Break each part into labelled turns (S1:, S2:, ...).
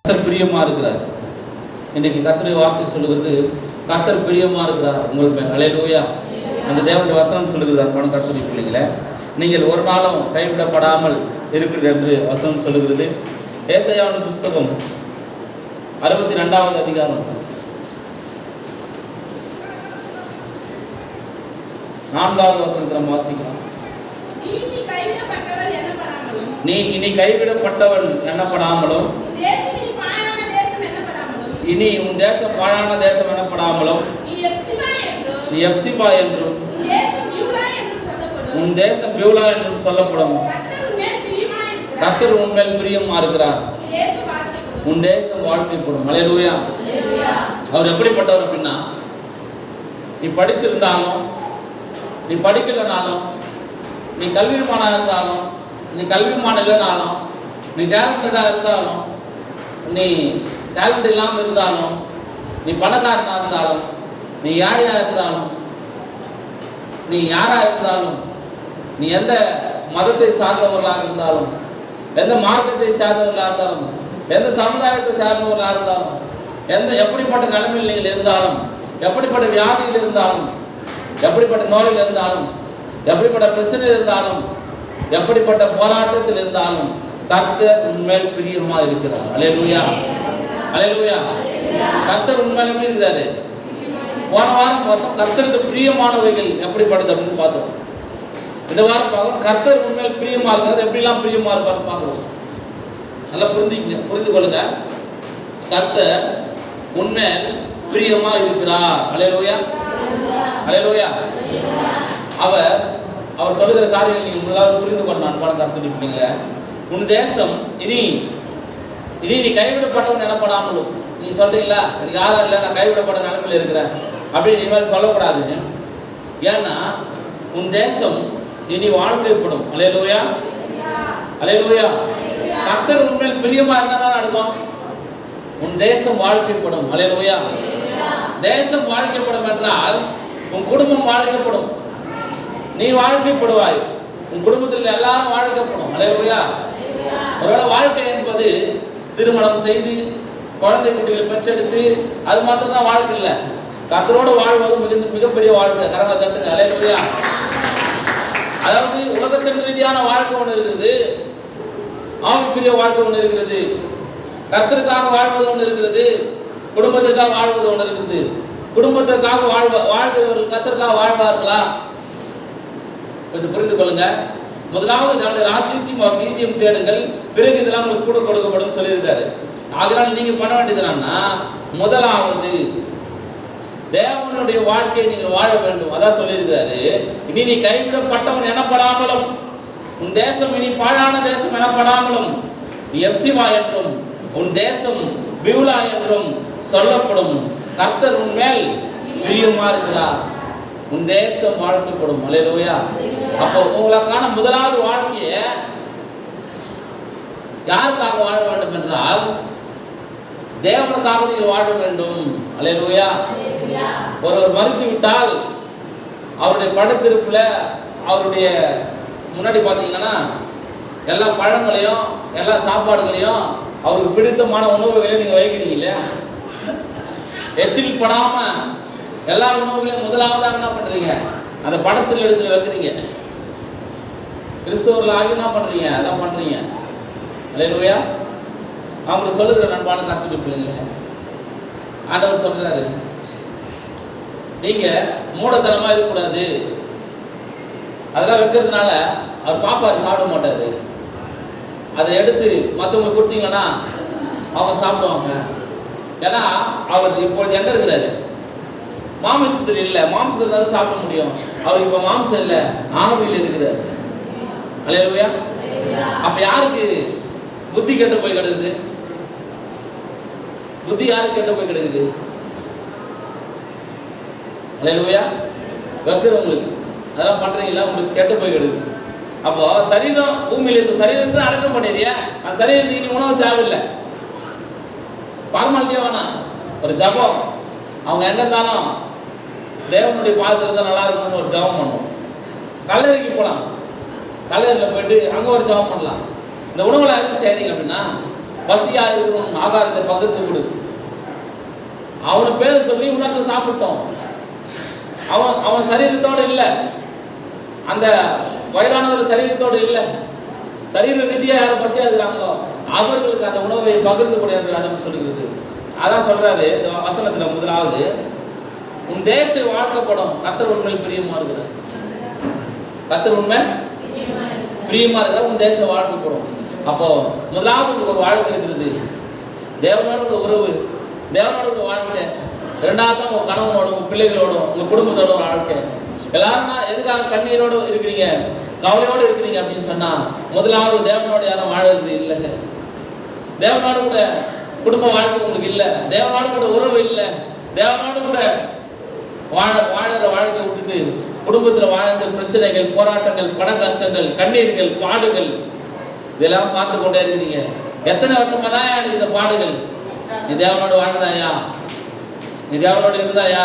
S1: கர்த்தர் பிரியமா இருக்கிறார். இன்னைக்கு கர்த்தருடைய வார்த்தை சொல்லுகிறது, கர்த்தர் பிரியமா இருக்கிறார் உங்களுக்கு. ஹல்லேலூயா. அந்த தேவனுடைய வசனம் சொல்லுகிறது, அன்பான கர்த்தருடைய பிள்ளைகளே, நீங்கள் ஒரு நாளும் கைவிடப்படாமல் இருக்கிறது என்று வசனம் சொல்லுகிறது. ஏசாயாவின் புஸ்தகம் 62வது அதிகாரம் 4வது வசனத்தை நம்ம வாசிக்கலாம். நீ இனி கைவிடப்பட்டவன் எண்ணப்படாமலும், இனி உன் தேசம் பாழான தேசம் எனப்படாமலும், நீ எப்சிபா என்றும் உன் தேசம் பியூலா என்றும் சொல்லப்படும். கர்த்தர் உன்மேல் பிரியமா இருக்கிறார், உன் தேசம் வாழ்க்கைப்படும். ஹல்லேலூயா. அவர் எப்படிப்பட்டவர் அப்படின்னா, நீ படிச்சிருந்தாலும், நீ படிக்கலனாலும், நீ கல்விமானா இருந்தாலும், நீ கல்விமான இல்லைனாலும், நீ டேலண்டடாக இருந்தாலும், நீ டேலண்ட் இல்லாமல் இருந்தாலும், நீ பணக்காரனாக இருந்தாலும், நீ யாரையாக இருந்தாலும், நீ யாராக இருந்தாலும், நீ எந்த மதத்தை சார்ந்தவர்களாக இருந்தாலும், எந்த மார்க்கத்தை சார்ந்தவர்களாக இருந்தாலும், எந்த சமுதாயத்தை சார்ந்தவர்களாக இருந்தாலும், எப்படிப்பட்ட நிலைமையில் நீங்கள் இருந்தாலும், எப்படிப்பட்ட வியாதியில் இருந்தாலும், எப்படிப்பட்ட நோயில் இருந்தாலும், எப்படிப்பட்ட பிரச்சனையில் இருந்தாலும், எப்படிப்பட்ட போராட்டத்தில் இருந்தாலும், கர்த்தர் உண்மையில் பிரியமா இருக்கிறார். ஹல்லேலூயா. ஹல்லேலூயா. கர்த்தர் உண்மையிலே இருக்கிறாரு. போன வாரம் பார்த்தோம் கர்த்தருக்கு பிரியமானவைகள் எப்படிப்பட்டது அப்படின்னு பார்த்தோம். இந்த வாரம் பார்க்கணும் கர்த்தர் உண்மையில் பிரியமா இருக்கிறார், எப்படிலாம் பிரியமா இருப்பார் பார்க்கிறோம். நல்லா புரிந்து கொள்ளுங்க. கர்த்தர் உண்மையில் பிரியமா இருக்கிறார். ஹல்லேலூயா. ஹல்லேலூயா. அவர் சொல்லுகிற காரியங்கள் நீங்க எல்லாரும் புரிந்து கொள்ளணும். அன்பான கர்த்தருடைய பிள்ளைங்களே, உன் தேசம் இனி நீ கைவிடப்பட்டவன் எனப்படாமலும், நீ சொல்றீங்களா எனக்கு யாரும் இல்லை, நான் கைவிடப்பட்ட நிலைமையில் இருக்கிறேன் அப்படின்னு இனிமேல் சொல்லக்கூடாது. ஏன்னா உன் தேசம் இனி வாழ்க்கைப்படும். ஹல்லேலூயா. ஹல்லேலூயா. கர்த்தர் உண்மையில் பிரியமா இருந்தா நடக்கும். உன் தேசம் வாழ்க்கைப்படும். ஹல்லேலூயா. தேசம் வாழ்க்கைப்படும் என்றால் உன் குடும்பம் வாழ்க்கைப்படும், நீ வாழ்க்கைப்படுவாய், உன் குடும்பத்தில் எல்லாரும் வாழ்க்கைப்படும். ஹல்லேலூயா. ஒருவேளை வாழ்க்கை என்பது திருமணம் செய்து குழந்தை குட்டிகளை பெற்றெடுத்து அது மாத்திரம் தான் வாழ்க்கை இல்லை. கர்த்தரோடு வாழ்வது மிகப்பெரிய வாழ்க்கை. கரங்களை தட்டுங்க. ஹல்லேலூயா. அதாவது உலகத்தின் ரீதியான வாழ்க்கை ஒன்று இருக்கிறது, ஆவிக்குரிய வாழ்க்கை ஒன்று இருக்கிறது, கர்த்தருக்காக வாழ்வது ஒன்று இருக்கிறது, குடும்பத்திற்காக வாழ்வது ஒன்று இருக்கிறது. குடும்பத்திற்காக வாழ்கிறவர்கள் கர்த்தருக்காக வாழ்வார்களா? கொஞ்சம் புரிந்து கொள்ளுங்க. முதலாவது நம்முடைய ராஜ்யத்தையும் நீதியும் தேடுங்கள், பிறகு இதெல்லாம் உங்களுக்கு கூட கொடுக்கப்படும் சொல்லியிருக்காரு. அதனால நீங்க பண்ண வேண்டியது என்னன்னா, முதலாவது தேவனுடைய வாழ்க்கையை நீங்கள் வாழ வேண்டும். அதான் சொல்லியிருக்காரு, இனி நீ கைவிடப்பட்டவன் எனப்படாமலும், உன் தேசம் இனி பாழான தேசம் எனப்படாமலும், நீ எப்சிபா என்றும் உன் தேசம் பியூலா என்றும் சொல்லப்படும். கர்த்தர் உன் மேல் பிரியமா இருக்கிறார், உன் தேசம் வாழ்க்கைப்படும். ஹல்லேலூயா. அப்போ உங்களுக்கான முதலாவது வாழ்க்கையை யாருக்காக வாழ வேண்டும் என்றால் தேவனுக்காக நீங்கள் வாழ வேண்டும். ஹல்லேலூயா. ஒருவர் மறித்து விட்டால் அவருடைய படத்திருப்புல அவருடைய முன்னாடி பார்த்தீங்கன்னா எல்லா பழங்களையும் எல்லா சாப்பாடுகளையும் அவருக்கு பிடித்தமான உணவுகளையும் நீங்கள் வைக்கிறீங்க இல்லையா? எச்சில் படாம எல்லா உணவுகளையும் முதலாவதாக என்ன பண்றீங்க? அந்த படத்தில் எடுத்து வைக்கிறீங்க. கிறிஸ்தவர்கள் ஆகி என்ன பண்றீங்க? அதான் பண்றீங்க. ஹல்லேலூயா. அவங்களுக்கு சொல்லுகிற நண்பான கர்த்தருடைய பிள்ளைங்களே, ஆண்டவர் சொல்றாரு, நீங்க மூடத்தனமா இருக்கக்கூடாது. அதெல்லாம் வைக்கிறதுனால அவர் பாப்பாரு சாப்பிட மாட்டாரு. அதை எடுத்து மற்றவங்களுக்கு கொடுத்தீங்கன்னா அவங்க சாப்பிடுவாங்க. ஏன்னா அவர் இப்பொழுது எங்க இருக்கிறாரு? மாமிசத்தில் இல்லை. மாமிசத்தில் தான் சாப்பிட முடியும். அவர் இப்ப மாமிசம் இல்லை, ஆவியில் இருக்கிறார். ஹல்லேலூயா. அப்ப யாருக்கு புத்தி கெட்டு போய் கிடக்குது? புத்தி யாருக்கு கெட்டு போய் கிடக்குது? ஹல்லேலூயா. வைக்கிறவங்களுக்கு அதெல்லாம் பண்றீங்களா? உங்களுக்கு கெட்டு போய் கிடக்குது. அப்போ சரீரம் பூமியில இருக்க சரீரத்தை அடக்கம் பண்ணிடுறியா? அந்த சரீரத்துக்கு இனி உணவு தேவையில்லை. பார்மாலிட்டியா வேணாம். ஒரு ஜபம், அவங்க என்ன இருந்தாலும் தேவனுடைய பாதத்தில் தான் நல்லா இருக்கும்னு ஒரு ஜபம் பண்ணுவோம். கல்லறைக்கு போகலாம், கல்லறையில் போயிட்டு அங்கே ஒரு ஜபம் பண்ணலாம். இந்த உணவுல எதுவும் செய்றீங்க அப்படின்னா பசியா இருக்கிறவன் ஆகாரத்தை பகிர்ந்து கொடு. அவனு பேரை சொல்லி உனக்கு சாப்பிட்டோம். அவன் சரீரத்தோடு இல்லை, அந்த வயதானவர் சரீரத்தோடு இல்லை, சரீர ரீதியா யாரும் பசியா இருக்கிறாங்களோ அவர்களுக்கு அந்த உணவை பகிர்ந்து கொடு என்று வேதம் சொல்கிறது. அதான் சொல்றாரு இந்த வசனத்துல. முதலாவது, உன் தேசம் வாழ்க்கப்படும், கர்த்தர் உண்மையில் பிரியமா இருக்கிறார். கர்த்தர் உண்மை பிரியமா இருக்கிற உன் தேசம் வாழ்க்கப்படும். அப்போ முதலாவது ஒரு வாழ்க்கை இருக்கிறது, தேவனோட உறவு, தேவனோட வாழ்க்கை. இரண்டாவது உங்க கணவனோட, உங்க பிள்ளைகளோட, உங்க குடும்பத்தோட வாழ்க்கை. எல்லாரும் எதுக்காக கண்ணீரோடு இருக்கிறீங்க, கவலையோடு இருக்கிறீங்க அப்படின்னு சொன்னா, முதலாவது தேவனோட யாரும் வாழறது இல்லை, தேவனோடு கூட குடும்ப வாழ்க்கை உங்களுக்கு இல்லை, தேவனோடு கூட உறவு இல்லை, தேவனோடு கூட வாழற வாழ்க்கை விட்டுட்டு குடும்பத்தில் வாழ்ந்த பிரச்சனைகள், போராட்டங்கள், பண கஷ்டங்கள், கண்ணீர்கள், பாடுகள் இதெல்லாம் பார்த்து கொண்டே இருக்கிறீங்க. எத்தனை வருஷமா தான் எனக்கு இந்த பாடுகள்? நீ தேவனோடு வாழ்ந்தாயா? நீ தேவனோடு இருந்தாயா?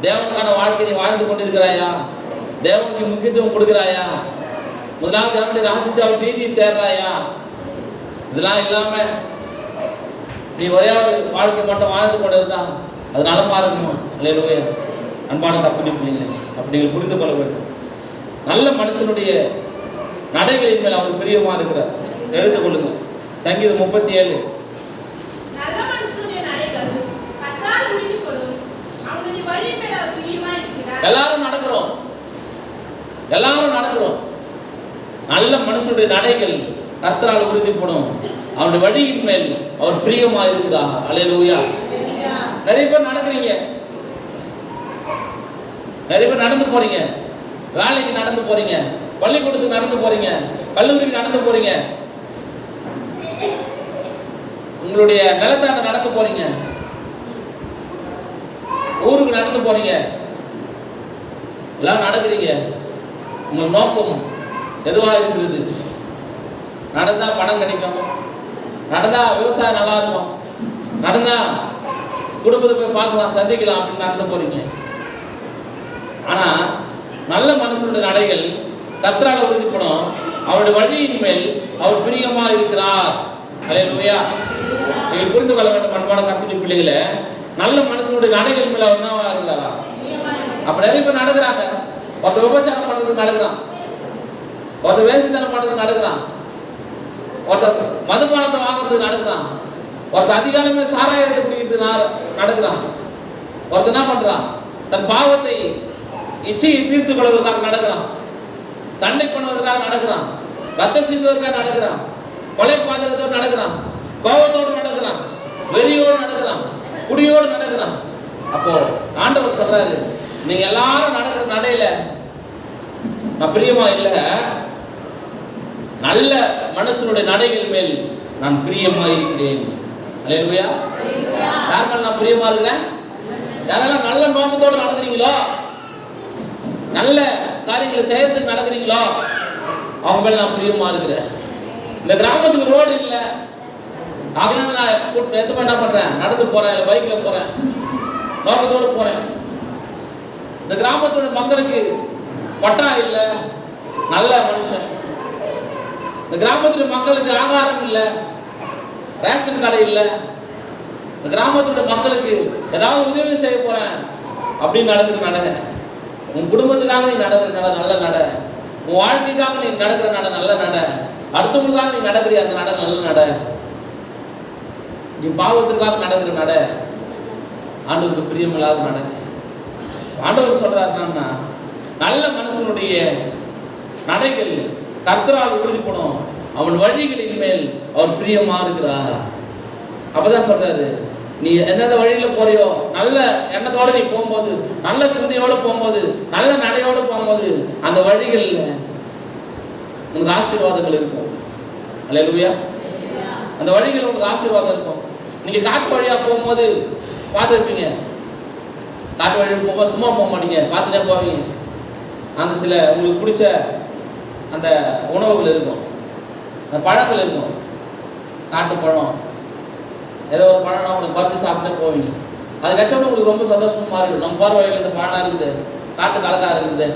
S1: தேவனுக்கான வாழ்க்கை நீ வாழ்ந்து கொண்டிருக்கிறாயா? தேவனுக்கு முக்கியத்துவம் கொடுக்கிறாயா? முதலாவது தேவனுடைய ராஜ்யத்தை அவர் நீதியை தேடுறாயா? இதெல்லாம் இல்லாம நீ ஒரே ஒரு வாழ்க்கை மட்டும் வாழ்ந்து கொண்டிருந்தா அது நலமா இருக்குமா? அல்லேலூயா. அன்பான தப்புடி பிள்ளைங்களே, அப்படி நீங்கள் புரிந்து கொள்ள வேண்டும். நல்ல மனுஷனுடைய நடைகளின் மேல் அவர் பிரியமா இருக்கிறார். எழுந்து கொள்ளுங்க. சங்கீதம் 37. எல்லாரும் நடக்கிறோம், எல்லாரும் நடக்கிறோம். நல்ல மனுஷனுடைய நடைகள் கர்த்தரால் உறுதிப்படும், அவருடைய வழியின் மேல் அவர் பிரியமா இருக்கிறார். அல்லேலூயா. நிறைய பேர் நடக்கிறீங்க, நிறைய பேர் நடந்து போறீங்க, வேலைக்கு நடந்து போறீங்க, பள்ளிக்கூடத்துக்கு நடந்து போறீங்க, கல்லூரிக்கு நடந்து போறீங்க, உங்களுடைய நிலத்தாண்ட நடந்து போறீங்க, ஊருக்கு நடந்து போறீங்க, எல்லாம் நடக்கிறீங்க. உங்கள் நோக்கம் எதுவாக இருக்கிறது? நடந்தா பணம் கிடைக்கும், நடந்தா விவசாயம் நல்லா இருக்கும், நடந்தா குடும்பத்தை போய் பார்க்கலாம், சந்திக்கலாம் அப்படின்னு நடந்து போறீங்க. ஆனா நல்ல மனுஷனுடைய நடைகள் கர்த்தரால் உறுதிப்படும், அவருடைய வழியின் மேல் அவர் பிரியமா இருக்கிறார். அல்லேலூயா. நீங்கள் புரிந்து கொள்ள வேண்டும் அன்பான கர்த்தருடைய பிள்ளைகளே, நல்ல மனுஷனுடைய நடைகள் மேல அவர் என்னவா இருக்கிறாரா? அப்ப நிறைய பேர் நடக்கிறாங்க. ஒருத்தர் விபச்சாரம் பண்றதுக்கு நடக்கிறான், ஒருத்தர் வேசித்தனம் பண்றதுக்கு நடக்கிறான், ஒருத்தர் மதுபானத்தை வாங்குறதுக்கு நடக்கிறான், ஒருத்தர் அதிகாலமே சாராயத்தை குடிக்கிறது நடக்கிறான், ஒருத்தர் என்ன பண்றான், தன் பாவத்தை இச்சையை தீர்த்து கொள்வதற்காக நடக்கிறான், சண்டை பண்ணுவதற்காக நடக்கிறான், ரத்தம் சிந்துவதற்காக நடக்கிறான், கொலை பாதகத்தோடு நடக்கிறான், கோபத்தோடு நடக்கிறான், வெறியோடு நடக்கிறான், குடியோடு நடக்கிறான். அப்போ ஆண்டவர் சொல்றாரு, நீங்க எல்லாரும் நடக்கிற நடையில நான் பிரியமா இல்லை, நல்ல மனுஷனுடைய நடைகள் மேல் நான் பிரியமா இருக்கிறேன். அல்லேலூயா. யார் மேல் நான் பிரியமா இருக்கிறேன்? யாரெல்லாம் நல்ல நோக்கத்தோடு நடக்கிறீங்களோ, நல்ல காரியங்களை செய்யறதுக்கு நடக்கிறீங்களோ, அவங்க மேல் நான் பிரியமா இருக்கிறேன். இந்த கிராமத்துக்கு ரோடு இல்லை, அதனால நான் எதுவும் என்ன பண்றேன், நடந்து போறேன், இல்லை பைக்ல போறேன், நோக்கத்தோடு போறேன். இந்த கிராமத்தோட மக்களுக்கு பட்டா இல்லை, நல்ல மனுஷன். இந்த கிராமத்துடைய மக்களுக்கு ஆகாரம் இல்லை, ரேஷன் கடை இல்லை, இந்த கிராமத்துடைய மக்களுக்கு ஏதாவது உதவி செய்ய போறேன் அப்படின்னு நடக்க. உன் குடும்பத்துக்காக நீ நடக்கிற நட நல்ல நட, உன் வாழ்க்கைக்காக நீ நடக்கிற நட நல்ல நட, அடுத்தவங்களுக்காக நீ நடக்கிற அந்த நட நல்ல நட, நீ பாவத்திற்காக நடக்கிற நட ஆண்டவருக்கு பிரியமில்லாத நட. ஆண்டவர் சொல்றாருன்னா, நல்ல மனுஷனுடைய நடைகள் கர்த்தரால் உறுதிப்படும், அவன் வழிகளின் மேல் அவர் பிரியமா இருக்கிறார். அப்பதான் சொல்றாரு, நீ எந்தெந்த வழியில போறியோ, நல்ல எண்ணத்தோடு நீ போகும்போது, நல்ல சிந்தையோடு போகும்போது, நல்ல நடையோடு போகும்போது, அந்த வழிகளில் உங்களுக்கு ஆசீர்வாதங்கள் இருக்கும். அல்லேலூயா. அந்த வழிகள் உங்களுக்கு ஆசீர்வாதம் இருக்கும். நீங்க காட்டு வழியா போகும்போது பார்த்துருப்பீங்க, காட்டு வழி போகும்போது சும்மா போக மாட்டீங்க, பார்த்துட்டே போவீங்க. அந்த சில உங்களுக்கு பிடிச்ச அந்த உணவுகள் இருக்கும், அந்த பழங்கள் இருக்கும், நாட்டு பழம், ஏதோ ஒரு பழம்னா உங்களுக்கு பறித்து சாப்பிட்டே போவீங்க. அது கட்டணும் உங்களுக்கு ரொம்ப சந்தோஷமா இருக்கும். நம்ம போகிற வழியில் இந்த பழம் இருக்குது, காட்டு கலக்கா இருக்குது,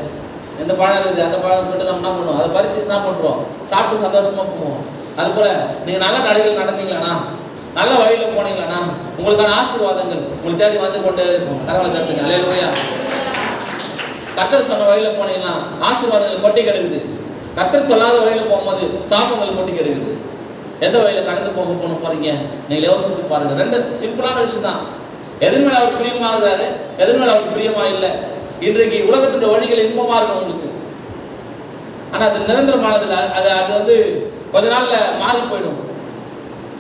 S1: எந்த பழம் இருக்குது, அந்த பழம் சொல்லிட்டு நம்ம என்ன பண்ணுவோம், அதை பறித்து என்ன பண்ணுறோம், சாப்பிட்டு சந்தோஷமா போவோம். அது போல நீங்க நல்ல நடைகள் நடந்தீங்களாண்ணா, நல்ல வழியில போனீங்களாண்ணா, உங்களுக்கான ஆசீர்வாதங்கள் உங்களுக்கு தேடி வந்து கொண்டே இருக்கும். கரவலை தட்டுங்க. அல்லேலூயா. கர்த்தர் சொன்ன வழியில போனீங்கன்னா ஆசீர்வாதங்கள் கொட்டி கிடக்குது. கர்த்தர் சொல்லாத வழியில போகும்போது சாபங்கள் கொட்டி கிடக்குது. எந்த வழியில கடந்து போறீங்க நீங்க யோசிச்சு பாருங்க. ரெண்டு சிம்பிளான விஷயம் தான். எதன் மேல அவர் பிரியமாகிறாரு, எதன் மேல அவர் பிரியமா இல்லை. இன்றைக்கு உலகத்துடைய வழிகள் இன்பமா இருக்கும் உங்களுக்கு, ஆனா அது நிரந்தரமானதுல அது அது வந்து கொஞ்ச நாள்ல மாறி போயிடும்.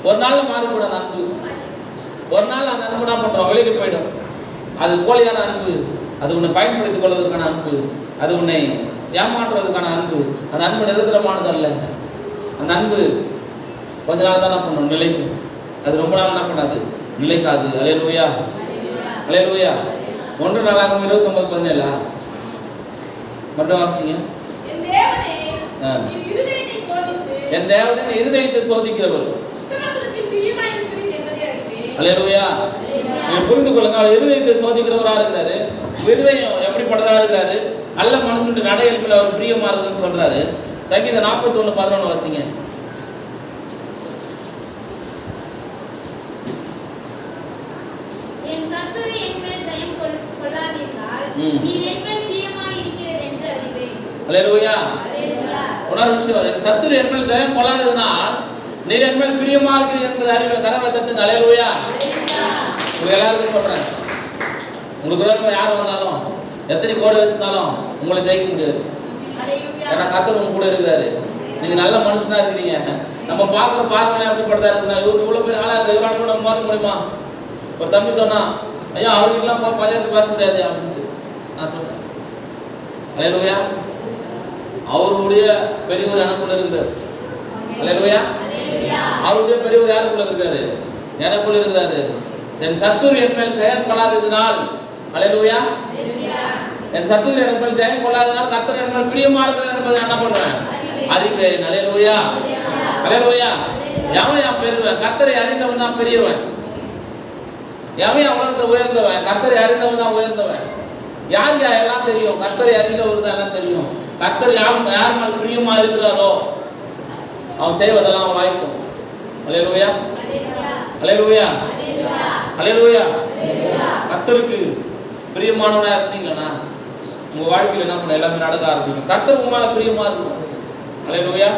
S1: ஒரு நாள்ல மாறி போயிடும் அந்த அன்பு. ஒரு நாள் அந்த அன்பு என்ன பண்றோம், விலகி போயிடும். அது போலியான அன்பு, அது உன்னை பயன்படுத்திக் கொள்வதற்கான அன்பு, அது உன்னை ஏமாற்றுவதற்கான அன்பு. அந்த அன்பு நிரந்தரமானது அல்ல. அந்த அன்பு கொஞ்ச நாள் தான் என்ன பண்ணணும், நிலைக்கும். அது ரொம்ப நாள் என்ன பண்ணாது, நிலைக்காது. அல்லேலூயா, அல்லேலூயா. 1 நாளாகும் 29:17 மட்டும் வாசிங்க. என் தேவனே இருதயத்தை சோதிக்கிறவர். அல்லேலூயா. புரிந்து கொள்ளுங்க, அவர் இருதயத்தை சோதிக்கிறவரா இருக்கிறாரு. இருதயம் எப்படிப்பட்டதா இருக்கிறாரு, நல்ல மனுஷனுடைய நடைகளுக்குள்ள அவர் பிரியமா இருக்குன்னு சொல்றாரு. சங்கீதம் 41:11 வாசிங்க. அல்லேலூயா. ஒரு விஷயம், என் சத்துரு என் மேல் ஜெயம் கொள்ளாததினால் நீர் என் மேல் பிரியமா இருக்கிறீர் என்பது அறிவை. கரவலை தட்டுங்க. அல்லேலூயா. உங்க எல்லாருக்கும் சொல்றேன், உங்களுக்கு விரோதமா யார் வந்தாலும் எத்தனை கோடி வச்சிருந்தாலும் உங்களை ஜெயிக்க முடியாது. ஏன்னா கர்த்தர் உங்க கூட இருக்கிறாரு. நீங்க நல்ல மனுஷனா இருக்கிறீங்க. நம்ம பார்க்குற பார்க்கணும் எப்படிப்பட்டதா இருக்குன்னா, இவ்வளவு பேர் ஆளா இருக்கு, இவரால் கூட மாற்ற முடியுமா? ஒரு தம்பி சொன்னா, ஐயா அவருக்கெல்லாம் பஞ்சாயத்து பேச முடியாது அப்படின்னு நான் சொல்றேன். அல்லேலூயா. அவருடைய பெரியவர் எனக்குள்ள இருக்கிறார். அல்லேலூயா. அவருடைய பெரியவர் யாருக்குள்ள இருக்காரு, எனக்குள்ள இருக்கிறாரு. என் சத்துரு என் மேல் ஜெயம் கொள்ளாததினால், அல்லேலூயா, என் சத்துரு என் மேல் ஜெயம் கொள்ளாததினால் கர்த்தர் என் மேல் பிரியமா இருக்கிறார் என்பதை என்ன பண்றேன், அறிவேன். அல்லேலூயா, அல்லேலூயா. எவன் பெரியவன், கர்த்தரை அறிந்தவன் தான் பெரியவன். எவன் உலகத்தை உயர்ந்தவன், கர்த்தரை அறிந்தவன் தான் உயர்ந்தவன். யாருக்கு எல்லாம் தெரியும், கர்த்தரை அறிந்தவருக்கு தான் எல்லாம் தெரியும். கர்த்தர் யார் மேல் பிரியமா இருக்கிறாரோ அவன் செய்வதெல்லாம் அவன் வாய்க்கும். அல்லேலூயா, அல்லேலூயா, அல்லேலூயா. கர்த்தருக்கு பிரியமானவனா இருந்தீங்கன்னா உங்க வாழ்க்கையில் என்ன பண்ண எல்லாமே நடக்க ஆரம்பிக்கும். கர்த்தர் உங்க மேல பிரியமா இருக்கும். அல்லேலூயா.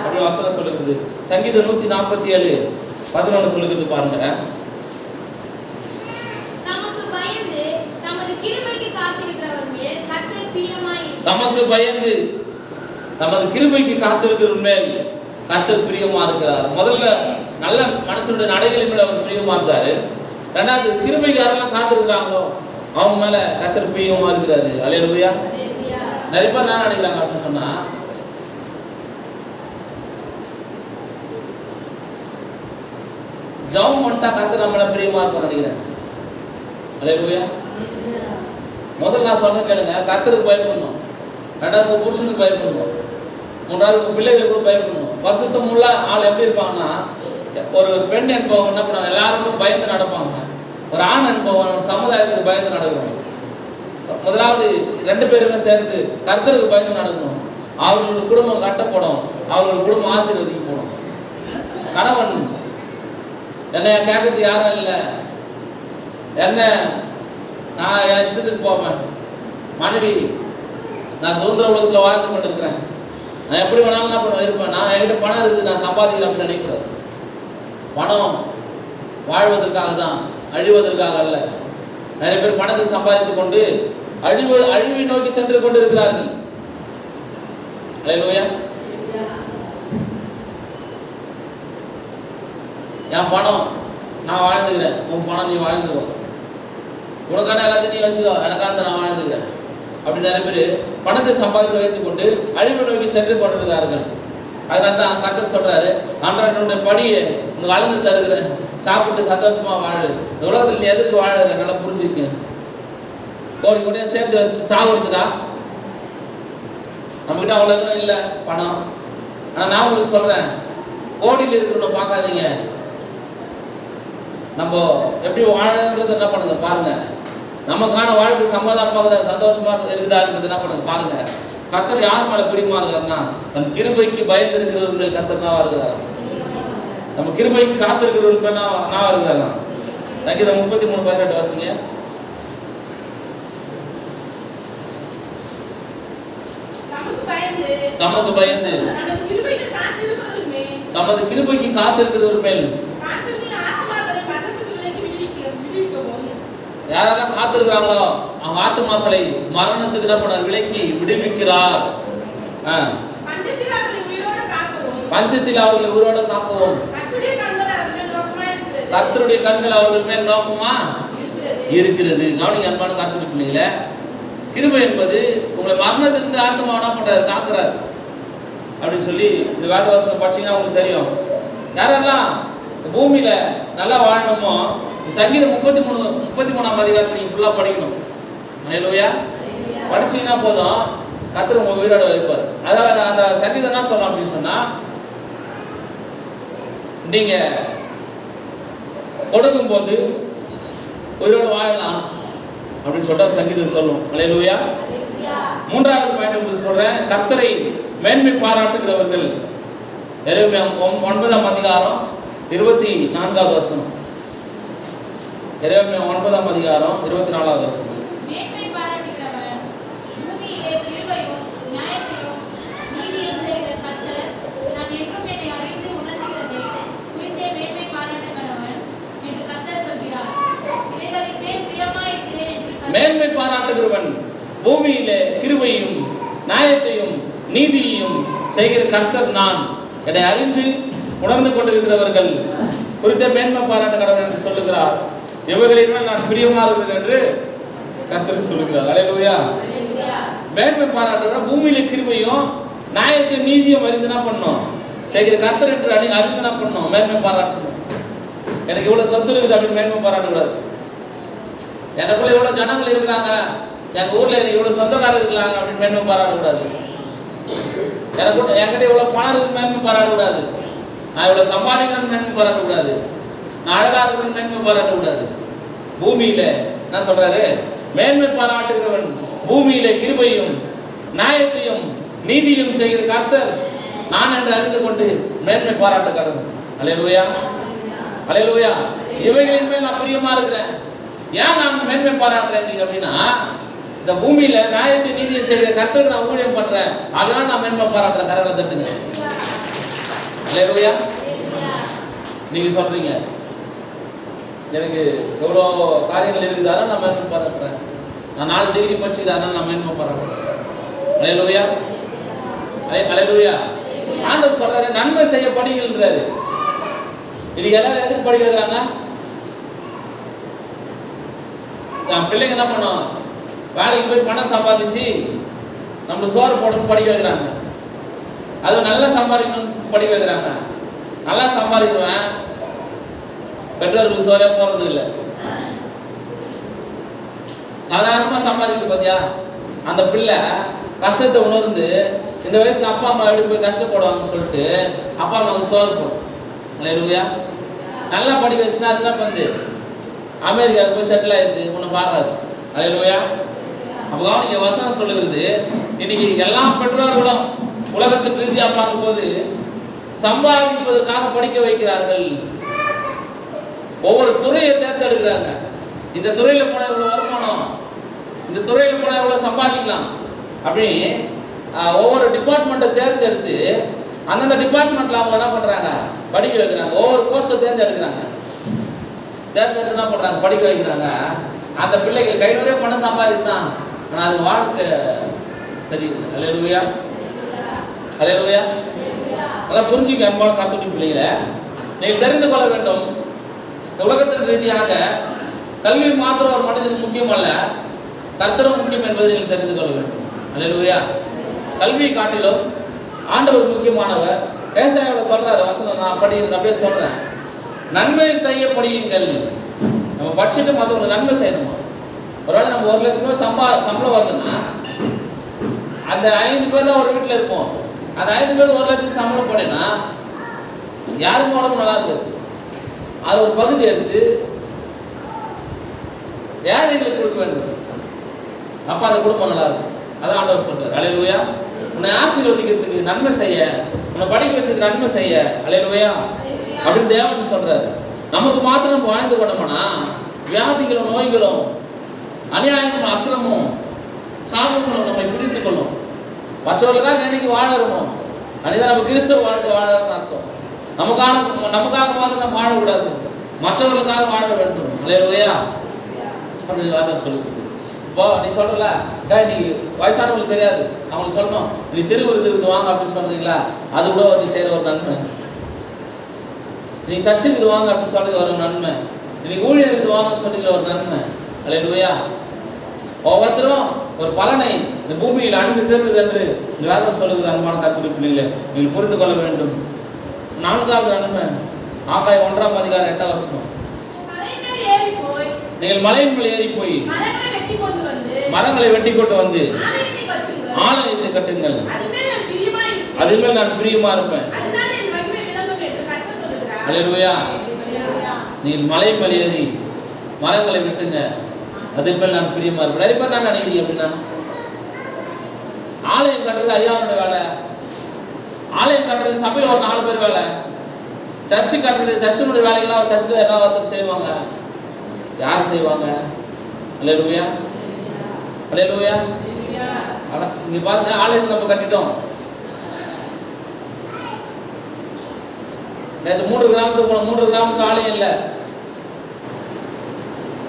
S1: அப்படி வசனம் சொல்லுது. சங்கீதம் 147:11 சொல்லுது பாருங்க. நமக்கு பயந்து நமது கிருபைக்கு காத்திருக்கிற மேல் கர்த்தர் பிரியமா இருக்கிறார். முதல்ல நல்ல மனுஷனுடைய நடைகளின் மேல அவர் பிரியமா இருந்தாரு. ரெண்டாவது கிருபைக்கு யாரெல்லாம் காத்திருக்கிறாங்களோ அவங்க மேல கர்த்தர் பிரியமா இருக்கிறாரு. அல்லேலூயா. நிறைய பேர் என்ன நினைக்கிறாங்க அப்படின்னு சொன்னா, ஜெபம் பண்ணிட்டா கர்த்தர் நம்மள பிரியமா இருக்கும் நினைக்கிறேன். அல்லேலூயா. முதல்ல நான் சொல்றேன் கேளுங்க, கர்த்தருக்கு பயப்படணும். ரெண்டாவது புருஷனுக்கு பயப்படணும். மூன்றாவது பிள்ளைகளுக்கு பயப்படணும். பரிசுத்தம் உள்ள ஆள் எப்படி இருப்பாங்கன்னா, ஒரு பெண் என்பவங்க என்ன பண்ணுவாங்க, எல்லாருக்கும் பயந்து நடப்பாங்க. ஒரு ஆண் என்பவன் சமுதாயத்துக்கு பயந்து நடக்கணும். முதலாவது 2 பேருமே சேர்ந்து கர்த்தருக்கு பயந்து நடக்கணும். அவர்களுடைய குடும்பம் கட்டப்படும், அவர்களுடைய குடும்பம் ஆசீர்வதிக்கப்படும். கணவன் என்னை கேட்கறது யாரும் இல்லை, என்ன நான் என் இஷ்டத்துக்கு போவேன். மனைவி நான் சுதந்திர உலகத்தில் வாழ்ந்து கொண்டிருக்கிறேன், நான் எப்படி வேணாலும் என்ன பண்ண இருப்பேன், நான் என்கிட்ட பணம் இருக்குது, நான் சம்பாதிக்கிறேன் அப்படின்னு நினைக்கூடாது. பணம் வாழ்வதற்காக தான், அழிவதற்காக அல்ல. நிறைய பேர் பணத்தை சம்பாதித்துக் கொண்டு அழிவை நோக்கி சென்று கொண்டு இருக்கிறார்கள். அல்லேலூயா. என் பணம் நான் வாழ்ந்துக்கிறேன், உன் பணம் நீ வாழ்ந்துக்கோ, உனக்கான எல்லாத்தையும் நீ வச்சுக்கோ, எனக்கான நான் வாழ்ந்துக்கிறேன் அப்படி நிறைய பேர் பணத்தை சம்பாதித்து வைத்துக் கொண்டு அழிவு நோக்கி சென்று கொண்டிருக்கிறார்கள். அதனால தான் கர்த்தர் சொல்றாரு, ஆண்டவருடைய படியை உனக்கு வளர்ந்து தருகிறேன், சாப்பிட்டு சந்தோஷமா வாழு. இந்த உலகத்தில் நீ எதுக்கு வாழ நல்லா புரிஞ்சுக்க. கோடி கோடியா சேர்த்து வச்சுட்டு சாகுறதுக்கா? நம்மகிட்ட அவ்வளோ இல்லை பணம். ஆனால் நான் உங்களுக்கு சொல்றேன், கோடியில் இருக்கிறவங்க பார்க்காதீங்க, நம்ம எப்படி வாழறது என்ன பண்ணுங்க பாருங்க. நமக்கான வாழ்க்கை சமாதானமாக சந்தோஷமா இருக்குதான்றது என்ன பண்ணுங்க பாருங்க. கர்த்தர் யார் மேல பிரியமா இருக்காருன்னா தன் கிருபைக்கு பயந்து இருக்கிறவர்கள் கர்த்தர் தான் இருக்கிறார். நம்ம கிருபைக்கு காத்திருக்கிறவர்கள் நான் இருக்கிறாங்க. சங்கீதம் 33:18 வாசிங்க. நமக்கு பயந்து நமது கிருபைக்கு காத்திருக்கிறவர் மேல் யாரெல்லாம் காத்திருக்கிறாங்களோ அவங்க ஆத்துமாக்களை மரணத்துக்கு என்ன பண்ணார்? விலக்கி விடுவிக்கிறார். பஞ்சத்தில் அவர்களை உயிரோட காப்போம். கர்த்தருடைய கண்கள் அவர்கள் மேல் நோக்கமா இருக்கிறது. கவனிங்க அன்பான கர்த்தருடைய பிள்ளைகளே, கிருபை என்பது உங்களை மரணத்திலிருந்து ஆத்மா என்ன பண்றாரு? காக்கிறார் அப்படின்னு சொல்லி இந்த வேதவசனம் படிச்சீங்கன்னா உங்களுக்கு தெரியும். யாரெல்லாம் பூமியில நல்லா வாழணுமோ சங்கீதம் 33ஆம் அதிகாரத்தை நீங்க ஃபுல்லா படிக்கணும். ஹல்லேலூயா. படிச்சீங்கன்னா போதும், கர்த்தர் உங்க உயிரோட வைப்பார். அதாவது அந்த சங்கீதம் என்ன சொல்லலாம் அப்படின்னு சொன்னா, நீங்க கொடுக்கும் போது உயிரோட வாழலாம் அப்படின்னு சொல்லிட்டு சங்கீதம் சொல்லும். ஹல்லேலூயா. மூன்றாவது பாயிண்ட் உங்களுக்கு சொல்றேன், கர்த்தரை மேன்மை பாராட்டுகிறவர்கள். எரேமியா 9ஆம் அதிகாரம் 24வது வசனம். எரேமியா 9ஆம் அதிகாரம் 24வது வசனம்.
S2: மேன்மை பாராட்டுகிறவர் பூமியிலே கிருபையும் நியாயத்தையும் நீதியும் செய்கிற கர்த்தர் நான் என்றும் என்னை அறிந்து உணர்கிறதை குறித்தே மேன்மை பாராட்டுகிறவன் என்று கர்த்தர் சொல்கிறார். இவைகளின் மேல் பிரியமாயிருக்கிறேன் என்று
S1: மேன்மை பாராட்டுகிறவன் பூமியிலே கிருபையும் நியாயத்தையும் நீதியையும் செய்கிற கர்த்தர் நான் என்னை அறிந்து உணர்ந்து கொண்டிருக்கிறவர்கள் குறித்த மேன்மை பாராட்டுகிறவன் என்று சொல்லுகிறார். இவர்களின் நான் பிரியமா இருக்கிறேன் என்று கர்த்தர் சொல்லுகிறார். ஹல்லேலூயா. மேன்மை பாராட்டுகிறவன் பூமியில கிருபையும் நியாயத்தையும் நீதியும் அறிந்து என்ன பண்ணணும்? செய்கிற கர்த்தர் என்று அறிந்து என்ன பண்ணணும்? மேன்மை பாராட்டணும். எனக்கு இவ்வளவு சொத்து இருக்குது அப்படின்னு மேன்மை பாராட்டக்கூடாது. எனக்குள்ள இவ்வளவு ஜனங்கள் இருக்கிறாங்க, என் ஊர்ல இவ்வளவு சொந்தக்காரர் இருக்கிறாங்க அப்படின்னு மேன்மை பாராட்டக்கூடாது. என்கிட்ட இவ்வளவு பணம் இருக்கு மேன்மை பாராட்டக்கூடாது. நான் இவ்வளவு சம்பாதிக்கிறேன்னு மேன்மை பாராட்டக்கூடாது. நான் அழகா இருக்கிறேன்னு மேன்மை பாராட்டக்கூடாது. பூமியில என்ன சொல்றாரு? மேன்மை பாராட்டுகிறவன் பூமியில கிருபையும் நியாயத்தையும் நீதியும் செய்கிற கர்த்தர் நான் என்று அறிந்து கொண்டு மேன்மை பாராட்ட கடவுள். ஹல்லேலூயா. ஹல்லேலூயா. இவைகளின் மேல் நான் பிரியமா இருக்கிறேன். ஏன் நான் மேன்மை பாராட்டுறேன் அப்படின்னா, இந்த பூமியில நியாயத்தை நீதியை செய்கிற கர்த்தருக்கு நான் ஊழியம் பண்றேன், அதனால நான் மேன்மை பாராட்டுறேன். கரங்களை தட்டுங்க. ஹல்லேலூயா. நீங்க சொல்றீங்க எனக்கு எவ்வளோ காரியங்கள் இருக்குது, அதனால நான் மேன்மை பாராட்டுறேன். நான் 4 டிகிரி படிச்சுக்கிறேன், அதனால நான் மேன்மை பாராட்டுறேன். ஹல்லேலூயா. ஹல்லேலூயா. ஆண்டவர் சொல்றாரு நன்மை செய்ய படிங்கன்றாரு. இன்னைக்கு எல்லாரும் எதுக்கு படிக்க வைக்கிறாங்க? பிள்ளைங்க என்ன பண்ணும்? வேலைக்கு போய் பணம் சம்பாதிச்சு நம்மளுக்கு சோறு போடணும் படிக்க வைக்கிறாங்க. அது நல்லா சம்பாதிக்கணும் படிக்க வைக்கிறாங்க. நல்லா சம்பாதிக்குவேன், பெற்றோருக்கு சோறே போறது இல்லை. சாதாரணமா சம்பாதிக்க பார்த்தியா? அந்த பிள்ளை கஷ்டத்தை உணர்ந்து இந்த வயசுல அப்பா அம்மா எப்படி போய் கஷ்டப்படுவாங்கன்னு சொல்லிட்டு அப்பா அம்மாவுக்கு சோறு போடும். ஹல்லேலூயா. நல்லா படிக்க வச்சுன்னா அது என்ன பண்ணுது? அமெரிக்காவுக்கு போய் செட்டில் ஆயிடுது, உன்னை பாடுறாரு. ஹல்லேலூயா. அப்போ இங்க வசனம் சொல்லுகிறது, இன்னைக்கு எல்லா பெற்றோர்களும் உலகத்துக்கு ரீதியா பார்க்கும்போது சம்பாதிப்பதற்காக படிக்க வைக்கிறார்கள். ஒவ்வொரு துறையை தேர்ந்தெடுக்கிறாங்க. இந்த துறையில போன இவ்வளவு வருமானம், இந்த துறையில போன இவ்வளவு சம்பாதிக்கலாம் அப்படி ஒவ்வொரு டிபார்ட்மெண்ட்டை தேர்ந்தெடுத்து அந்தந்த டிபார்ட்மெண்ட்ல அவங்க என்ன பண்றாங்க? படிக்க வைக்கிறாங்க. ஒவ்வொரு கோர்ஸை தேர்ந்தெடுக்கிறாங்க. தேர்ந்தெடுத்து என்ன பண்றாங்க? படிக்க வைக்கிறாங்க. அந்த பிள்ளைகள் கை நிறைய பணம் சம்பாதித்தான், ஆனால் அது வாழ்க்கை சரி. ஹல்லேலூயா. ஹல்லேலூயா. அதான் புரிஞ்சுக்க அன்பான கர்த்தருடைய பிள்ளைகளை, நீங்கள் தெரிந்து கொள்ள வேண்டும். இந்த உலகத்தின் ரீதியாக கல்வி மாத்திரம் ஒரு மனிதனுக்கு முக்கியம் அல்ல, கர்த்தரும் முக்கியம் என்பதை நீங்கள் தெரிந்து கொள்ள வேண்டும். ஹல்லேலூயா. கல்வியை காட்டிலும் ஆண்டவர் முக்கியமானவர். ஏசாயாவில் சொல்றாரு வசனம், நான் அப்படியே சொல்றேன், நன்மை செய்ய படியுங்கள். நம்ம படிச்சுட்டு மற்றவங்களுக்கு நன்மை செய்யணுமா? ஒருவேளை நம்ம 1 லட்சம் ரூபாய் சம்பளம் வருதுன்னா அந்த 5 பேர் தான் ஒரு வீட்டில் இருப்போம். அந்த 5 பேர் 1 லட்சம் சம்பளம் போனேன்னா யாருக்கும் உடம்பு நல்லா இருக்கு. அது ஒரு பகுதி எடுத்து ஏழைகளுக்கு கொடுக்க வேண்டும். அப்ப அந்த குடும்பம் நல்லா இருக்கும். அதான் ஆண்டவர் சொல்றாரு. அல்லேலூயா. உன்னை ஆசீர்வதிக்கிறதுக்கு, நன்மை செய்ய, உன்னை படிக்க வச்சுக்கு நன்மை செய்ய, அல்லேலூயா அப்படின்னு தேவன் சொல்றாரு. நமக்கு மாத்திரம் நம்ம வாழ்ந்து கொண்டோம்னா வியாதிகளும் நோய்களும் அநியாயமும் அக்கிரமும் சாபங்களும் நம்மை பிடித்து கொள்ளும். மற்றவர்களுக்காக நினைக்கு வாழறோம், அன்னைதான் நம்ம கிறிஸ்தவ வாழ்க்கை வாழறோம்னு அர்த்தம். நமக்காக மாத்திரம் நம்ம வாழக்கூடாது, மற்றவர்களுக்காக வாழ வேண்டும். அல்லேலூயா அப்படின்னு வார்த்தை சொல்லுது. இப்போ நீ சொல்றல, நீ வயசானவங்களுக்கு தெரியாது, அவங்களுக்கு சொல்லணும் நீ திருவிருந்து வாங்க அப்படின்னு சொல்றீங்களா, அது கூட நீ செய்யற ஒரு நன்மை. நீ சர்ச்சுக்கு வாங்க அப்படின்னு சொல்றது ஒரு நன்மை. நீ ஊழியருக்கு வாங்க சொல்றீங்க ஒரு நன்மை. அல்லேலூயா. ஒவ்வொருத்தரும் ஒரு பலனை இந்த பூமியில் அனுப்பி தருவது என்று இந்த வேதம் சொல்லுவது. அன்பான கர்த்தருடைய பிள்ளைகளே, நீங்கள் புரிந்து கொள்ள வேண்டும். 4வது நன்மை ஆகாயம் 1ஆம் அதிகாரம் 8ஆம் வசனம். நீங்கள் மலையின் மேல் ஏறி போய் மரங்களை வெட்டி கொண்டு வந்து ஆலயத்தை கட்டுங்கள், அதில் மேல் நான் பிரியமா இருப்பேன். அல்லேலூயா. நீங்கள் மலை மேல் ஏறி மரங்களை வெட்டுங்க, அதில் மேல் நான் பிரியமா இருப்பேன். நிறைய பேர் நான் நினைக்கிறீங்க அப்படின்னா ஆலயம் கட்டுறது ஐயாவோட வேலை, ஆலயம் கட்டுறது சபையில் ஒரு 4 பேர் வேலை, சர்ச்சு கட்டுறது சர்ச்சினுடைய வேலைகள்லாம் சர்ச்சில் என்ன ஒருத்தர் செய்வாங்க, யார் செய்வாங்க? அல்லேலூயா. அல்லேலூயா. இங்க பாருங்க, ஆலயத்தை நம்ம கட்டிட்டோம். நேற்று 3 கிராமத்துக்கு போனோம், 3 கிராமத்துக்கு ஆலயம் இல்லை,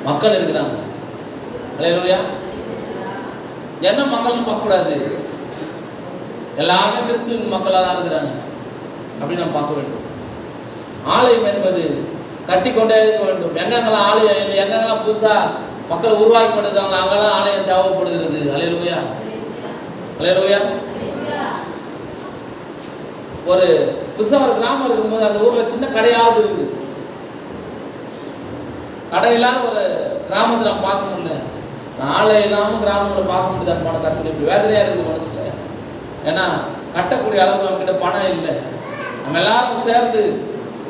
S1: மக்கள் இருக்கிறாங்க. அல்லேலூயா. என்ன மக்கள்னு பார்க்கக்கூடாது, எல்லாருமே கிறிஸ்துவ மக்களாக தான் இருக்கிறாங்க அப்படின்னு நம்ம பார்க்க வேண்டும். ஆலயம் என்பது கட்டிக்கொண்டே இருக்க வேண்டும். எங்கெங்கெல்லாம் ஆலயம் இல்லை, எங்கெங்கெல்லாம் புதுசா மக்கள் உருவாக்கி கொண்டிருக்காங்க, அங்கெல்லாம் ஆலயம் தேவைப்படுகிறது. அல்லேலூயா. அல்லேலூயா. ஒரு புதுசா ஒரு கிராமம் இருக்கும்போது அந்த ஊர்ல சின்ன கடையாவது இருக்குது. கடையெல்லாம் ஒரு கிராமத்துல நம்ம பார்க்க முடியல, ஆலயம் இல்லாம கிராமங்களை பார்க்க முடியுது. அன்பான கர்த்தருடைய வேதனையா இருக்குது மனசுல. ஏன்னா கட்டக்கூடிய அளவு நம்ம கிட்ட பணம் இல்லை. நம்ம எல்லாரும் சேர்ந்து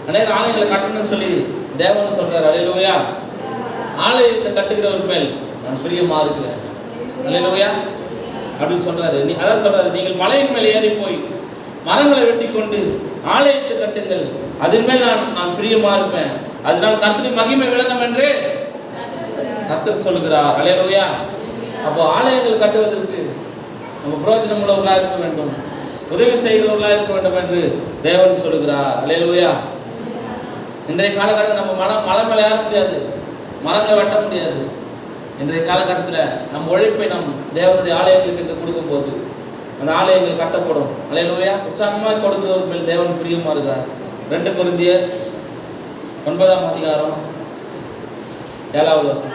S1: அநேக ஆலயங்களை கட்டணும்னு சொல்லி தேவன் சொல்றாரு. அல்லேலூயா. ஆலயத்தை கட்டுகிறவர் மேல் நான் பிரியமா இருக்கிறேன். அல்லேலூயா அப்படின்னு சொல்றாரு. அதான் சொல்றாரு, நீங்கள் மலையின் மேல் ஏறி போய் மரங்களை வெட்டி கொண்டு ஆலயத்தை கட்டுங்கள், அதன் மேல் நான் பிரியமா இருப்பேன், அதனால் கர்த்தரின் மகிமை விளங்கும் என்று கர்த்தர் சொல்லுகிறார். அல்லேலூயா. அப்போ ஆலயங்கள் கட்டுவதற்கு நம்ம பிரயோஜனம் உள்ளவர்களாக இருக்க வேண்டும், உதவி செய்கிறவர்களாக இருக்க வேண்டும் என்று தேவன் சொல்லுகிறார். அல்லேலூயா. இன்றைய காலகட்டத்தில் நம்ம மலை மேலே ஏற முடியாது, மரங்களை வெட்ட முடியாது. இன்றைய காலகட்டத்தில் நம் உழைப்பை நம் தேவனுடைய ஆலயங்களுக்கு என்று கொடுக்கும் போது அந்த ஆலயங்கள் கட்டப்படும். அல்லேலூயா. உற்சாகமாக கொடுக்கிறவர் மேல் தேவன் பிரியமா இருக்கிறார். 2 கொரிந்தியர் 9ஆம் அதிகாரம் 7வது வசனம்.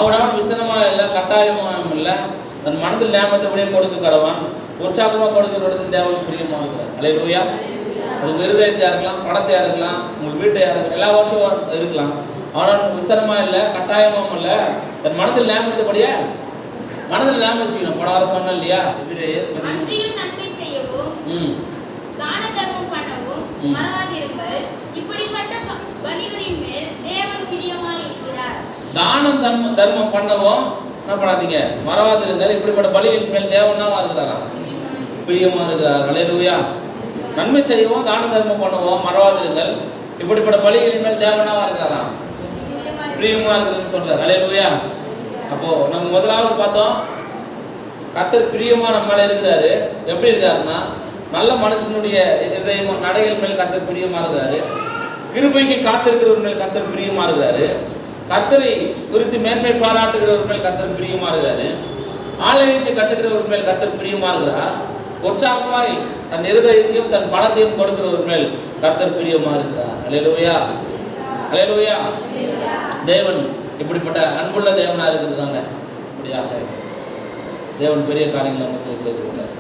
S1: அவனால் விசனமா இல்லை, கட்டாயமாக இல்லை, தன் மனதில் ஞாபகத்தபடியே கொடுக்க கடவான். உற்சாகமாக கொடுக்கிறவர்களுக்கு தேவன் பிரியமா இருக்கிறார். அல்லேலூயா. அது விருதையா இருக்கலாம், படத்தையா இருக்கலாம், உங்கள் வீட்டையா இருக்கலாம், எல்லா வருஷமும் இருக்கலாம். ஆனால் விசனமா இல்லை, கட்டாயமும் இல்லை, தன் மனதில் ஞாபகத்தபடியே மனதில் ஞாபகம் வச்சுக்கணும். போன வாரம் சொன்னேன் இல்லையா,
S2: தான தர்மம் பண்ணவும் மறவாதிருங்கள், இப்படிப்பட்ட பலிகளின் மேல் தேவன் பிரியமாய் இருக்கிறார்.
S1: தானம் தர்மம் பண்ணவும் என்ன பண்ணாதீங்க, மறவாதிருங்கள், இப்படிப்பட்ட பலிகளின் மேல் தேவன் தான் இருக்கிறாரா, பிரியமா இருக்கிறார். அல்லேலூயா. நன்மை செய்யவும் தான தர்மம் பண்ணுவோம் மறவாதிருங்கள், இப்படிப்பட்ட பலிகளின் மேல் தேவனா இருக்கிறாரா, பிரியமா இருக்குதுன்னு சொல்றாரு. அல்லேலூயா. அப்போ நம்ம முதலாவது பார்த்தோம், கர்த்தர் பிரியமா நம்ம மேல இருக்கிறாரு. எப்படி இருக்காருன்னா, நல்ல மனுஷனுடைய இதயம் நடைகள் மேல் கர்த்தர் பிரியமா இருக்கிறாரு, கிருபைக்கு காத்திருக்கிறவர் மேல் கர்த்தர் பிரியமா இருக்கிறாரு, கர்த்தரை குறித்து மேன்மை பாராட்டுகிறவர் மேல் கர்த்தர் பிரியமா இருக்கிறாரு, ஆலயத்தை கட்டுகிறவர் மேல் கர்த்தர் பிரியமா இருக்கிறார், உற்சாகமாய் தன் இருதயத்தையும் தன் பணத்தையும் கொடுக்கிறவர் மேல் கர்த்தர் பிரியமா இருக்கிறார். அல்லேலூயா. அல்லேலூயா. தேவன் இப்படிப்பட்ட அன்புள்ள தேவனா இருக்கிறதுனால இப்படியாக தேவன் பெரிய காரியங்களை நமக்கு செய்து கொண்டார்.